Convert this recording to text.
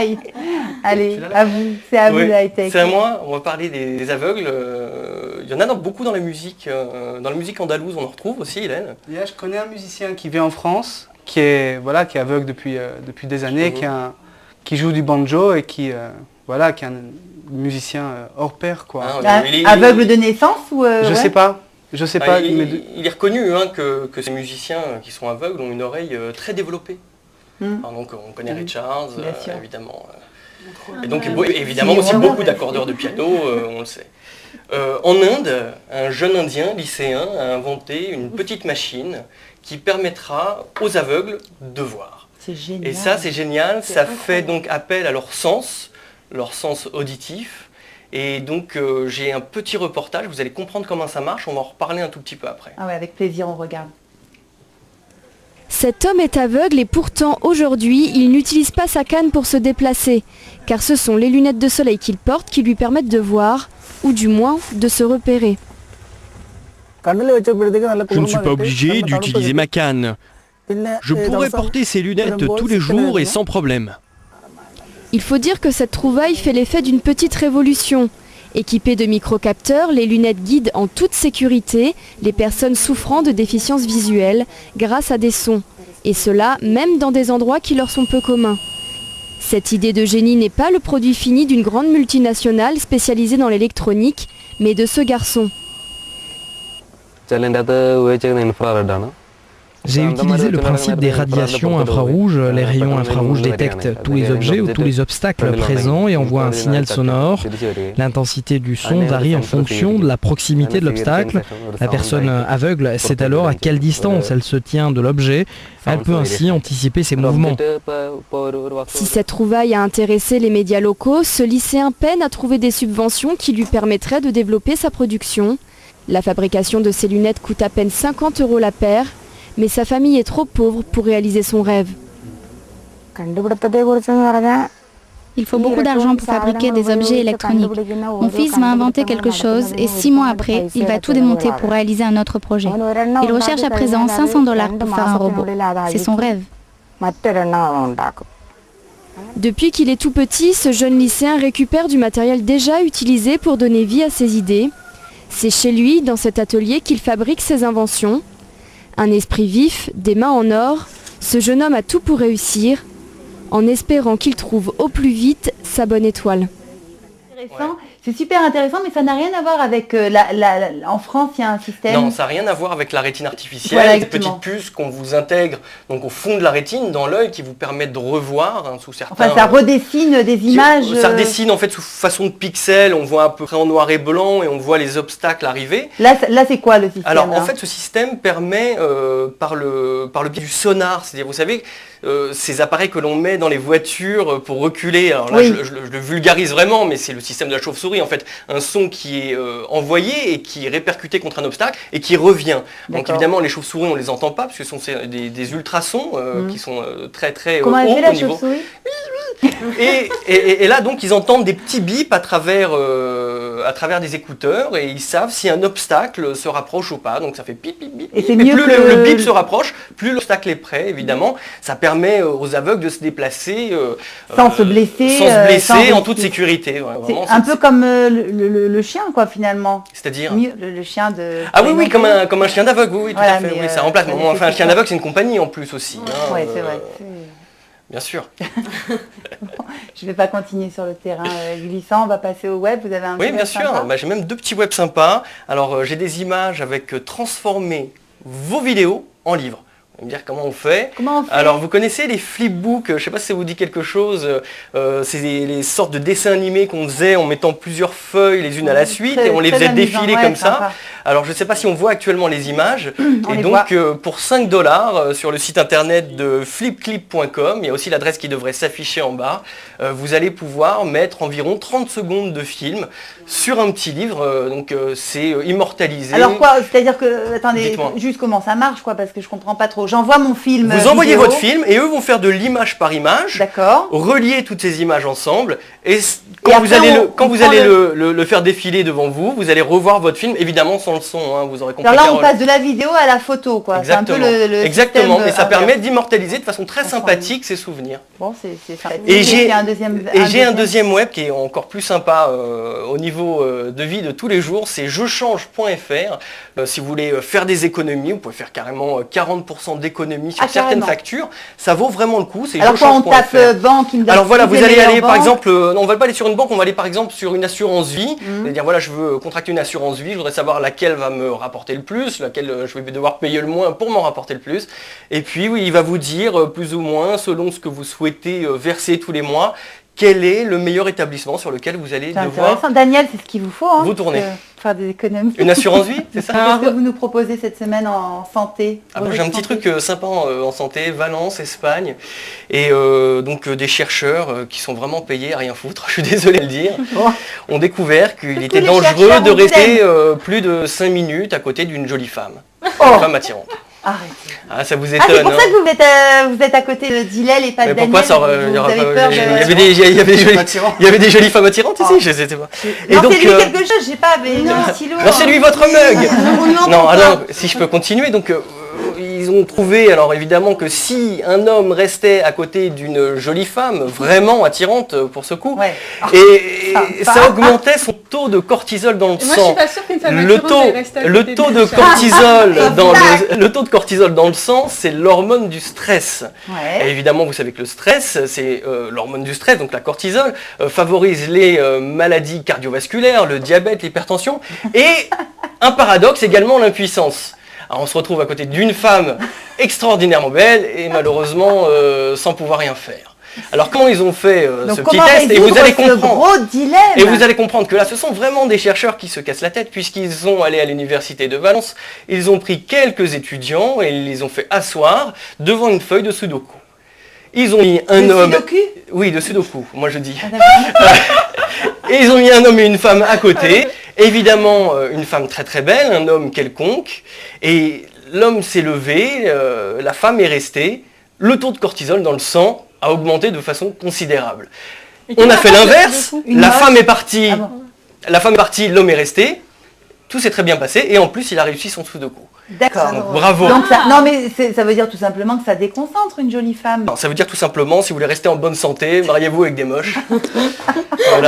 détails. Allez, à vous, c'est à vous la high-tech. C'est à moi, on va parler des aveugles. Il y en a beaucoup dans la musique andalouse, on en retrouve aussi, Hélène. Je connais un musicien qui vit en France, qui est aveugle depuis des années, qui joue du banjo et qui est un musicien hors pair, quoi. Aveugle de naissance ou Je sais pas. Je sais pas. Il est reconnu que ces musiciens qui sont aveugles ont une oreille très développée. Alors, donc on connaît Richards, évidemment. Et donc évidemment aussi beaucoup d'accordeurs de piano, on le sait. En Inde, un jeune Indien lycéen a inventé une petite machine qui permettra aux aveugles de voir. C'est génial. Et ça c'est génial, ça fait donc appel à leur sens auditif. Et donc j'ai un petit reportage, vous allez comprendre comment ça marche, on va en reparler un tout petit peu après. Ah ouais, avec plaisir, on regarde. Cet homme est aveugle et pourtant aujourd'hui, il n'utilise pas sa canne pour se déplacer, car ce sont les lunettes de soleil qu'il porte qui lui permettent de voir, ou du moins de se repérer. Je ne suis pas obligé d'utiliser ma canne. Je pourrais porter ces lunettes tous les jours et sans problème. Il faut dire que cette trouvaille fait l'effet d'une petite révolution. Équipées de microcapteurs, les lunettes guident en toute sécurité les personnes souffrant de déficience visuelle grâce à des sons. Et cela même dans des endroits qui leur sont peu communs. Cette idée de génie n'est pas le produit fini d'une grande multinationale spécialisée dans l'électronique, mais de ce garçon. J'ai utilisé le principe des radiations infrarouges. Les rayons infrarouges détectent tous les objets ou tous les obstacles présents et envoient un signal sonore. L'intensité du son varie en fonction de la proximité de l'obstacle. La personne aveugle sait alors à quelle distance elle se tient de l'objet. Elle peut ainsi anticiper ses mouvements. Si cette trouvaille a intéressé les médias locaux, ce lycéen peine à trouver des subventions qui lui permettraient de développer sa production. La fabrication de ces lunettes coûte à peine 50 € la paire. Mais sa famille est trop pauvre pour réaliser son rêve. Il faut beaucoup d'argent pour fabriquer des objets électroniques. Mon fils m'a inventé quelque chose et 6 mois après, il va tout démonter pour réaliser un autre projet. Il recherche à présent 500 $ pour faire un robot. C'est son rêve. Depuis qu'il est tout petit, ce jeune lycéen récupère du matériel déjà utilisé pour donner vie à ses idées. C'est chez lui, dans cet atelier, qu'il fabrique ses inventions. Un esprit vif, des mains en or, ce jeune homme a tout pour réussir, en espérant qu'il trouve au plus vite sa bonne étoile. C'est super intéressant, mais ça n'a rien à voir avec... en France, il y a un système... Non, ça n'a rien à voir avec la rétine artificielle, des petites puces qu'on vous intègre donc, au fond de la rétine, dans l'œil, qui vous permettent de revoir sous certains... Enfin, ça redessine des images... Ça redessine en fait sous façon de pixels, on voit à peu près en noir et blanc, et on voit les obstacles arriver. Là c'est quoi le système? Alors, en fait, ce système permet, par le biais du sonar, c'est-à-dire, vous savez, ces appareils que l'on met dans les voitures pour reculer, alors là, je le vulgarise vraiment, mais c'est le système de la chauve-souris, en fait, un son qui est envoyé et qui est répercuté contre un obstacle et qui revient. Donc évidemment, les chauves-souris, on ne les entend pas parce que ce sont des ultrasons qui sont très très Comment hauts elle fait la au niveau. chauve-souris? Et là, donc, ils entendent des petits bips à travers des écouteurs et ils savent si un obstacle se rapproche ou pas. Donc ça fait pip, pip, pip. Et c'est plus mieux que le bip se rapproche, plus l'obstacle est prêt, évidemment. Ça permet aux aveugles de se déplacer sans se blesser, en toute sécurité. Ouais, c'est un peu comme le chien, quoi, finalement. C'est-à-dire le chien de... Ah oui, comme un chien d'aveugle, oui, tout à fait. Oui, ça remplace. Enfin, un chien d'aveugle, c'est une compagnie en plus aussi. Oui, c'est vrai. Bien sûr. Je ne vais pas continuer sur le terrain glissant, on va passer au web. Vous avez un Oui, bien sûr. J'ai même 2 petits webs sympas. Alors, j'ai des images avec transformer vos vidéos en livres. Vous allez me dire comment on fait. Alors, vous connaissez les flipbooks, je ne sais pas si ça vous dit quelque chose. C'est les sortes de dessins animés qu'on faisait en mettant plusieurs feuilles les unes à la suite et on les faisait défiler comme ça. Alors, je ne sais pas si on voit actuellement les images. Et donc, pour 5 $ sur le site internet de flipclip.com, il y a aussi l'adresse qui devrait s'afficher en bas, vous allez pouvoir mettre environ 30 secondes de film sur un petit livre. Donc, c'est immortalisé. Alors quoi? C'est-à-dire que, attendez, juste comment ça marche, quoi, parce que je ne comprends pas trop. J'envoie mon film. Vous envoyez votre film et eux vont faire de l'image par image. D'accord. Relier toutes ces images ensemble et quand vous allez le faire défiler devant vous, vous allez revoir votre film, évidemment sans le son, hein, vous aurez compris. Alors là, on passe de la vidéo à la photo, quoi. Exactement. C'est un peu Exactement, mais ça permet d'immortaliser de façon très sympathique ces souvenirs. Bon, c'est ça. Et j'ai un deuxième web qui est encore plus sympa au niveau de vie de tous les jours, c'est jechange.fr. Si vous voulez faire des économies, vous pouvez faire carrément 40% d'économies sur certaines factures. Ça vaut vraiment le coup. Alors quand on tape banque, il me donne. Alors voilà, vous allez aller par exemple, on va pas aller sur une banque, on va aller par exemple sur une assurance vie. C'est-à-dire voilà, je veux contracter une assurance vie, je voudrais savoir laquelle va me rapporter le plus, laquelle je vais devoir payer le moins pour m'en rapporter le plus. Et puis oui, il va vous dire plus ou moins, selon ce que vous souhaitez verser tous les mois, quel est le meilleur établissement sur lequel vous allez devoir... Daniel, c'est ce qu'il vous faut, hein, vous tournez. Faire des économies. Une assurance vie, c'est ça? Qu'est-ce que vous nous proposez cette semaine en santé? J'ai un petit truc sympa en santé, Valence, Espagne, et donc des chercheurs qui sont vraiment payés à rien foutre, je suis désolé de le dire, ont découvert qu'il était dangereux de rester plus de 5 minutes à côté d'une jolie femme, une femme attirante. Arrêtez. Ah, ça vous étonne. C'est pour ça que vous êtes à côté de Dillel et pas de Daniel. Pourquoi ça il y avait des jolies femmes attirantes ici, je sais pas. Et donc c'est lui quelque chose, j'ai pas un stylo. Non, c'est lui votre mug. Non, alors si je peux continuer, donc ils ont trouvé alors évidemment que si un homme restait à côté d'une jolie femme vraiment attirante pour ce coup, et ça augmentait son taux de cortisol dans le sang. Moi je suis pas sûre qu'une femme le taux de cortisol dans le sang, c'est l'hormone du stress. Et évidemment, vous savez que le stress, c'est l'hormone du stress, donc la cortisol, favorise les maladies cardiovasculaires, le diabète, l'hypertension, et un paradoxe également, l'impuissance. Alors on se retrouve à côté d'une femme extraordinairement belle et malheureusement sans pouvoir rien faire. Alors comment ils ont fait ce petit test, et vous allez comprendre. Et vous allez comprendre que là ce sont vraiment des chercheurs qui se cassent la tête, puisqu'ils sont allés à l'université de Valence, ils ont pris quelques étudiants et ils les ont fait asseoir devant une feuille de sudoku. Ils ont mis un homme... Sudoku ? Oui, de sudoku, moi je dis. Et ils ont mis un homme et une femme à côté. Évidemment, une femme très très belle, un homme quelconque. Et l'homme s'est levé, la femme est restée. Le taux de cortisol dans le sang a augmenté de façon considérable. On a fait l'inverse. La femme est partie, l'homme est resté. Tout s'est très bien passé. Et en plus, il a réussi son sudoku. D'accord. Bravo. Donc non mais ça veut dire tout simplement que ça déconcentre une jolie femme. Non, ça veut dire tout simplement, si vous voulez rester en bonne santé, mariez-vous avec des moches. Voilà.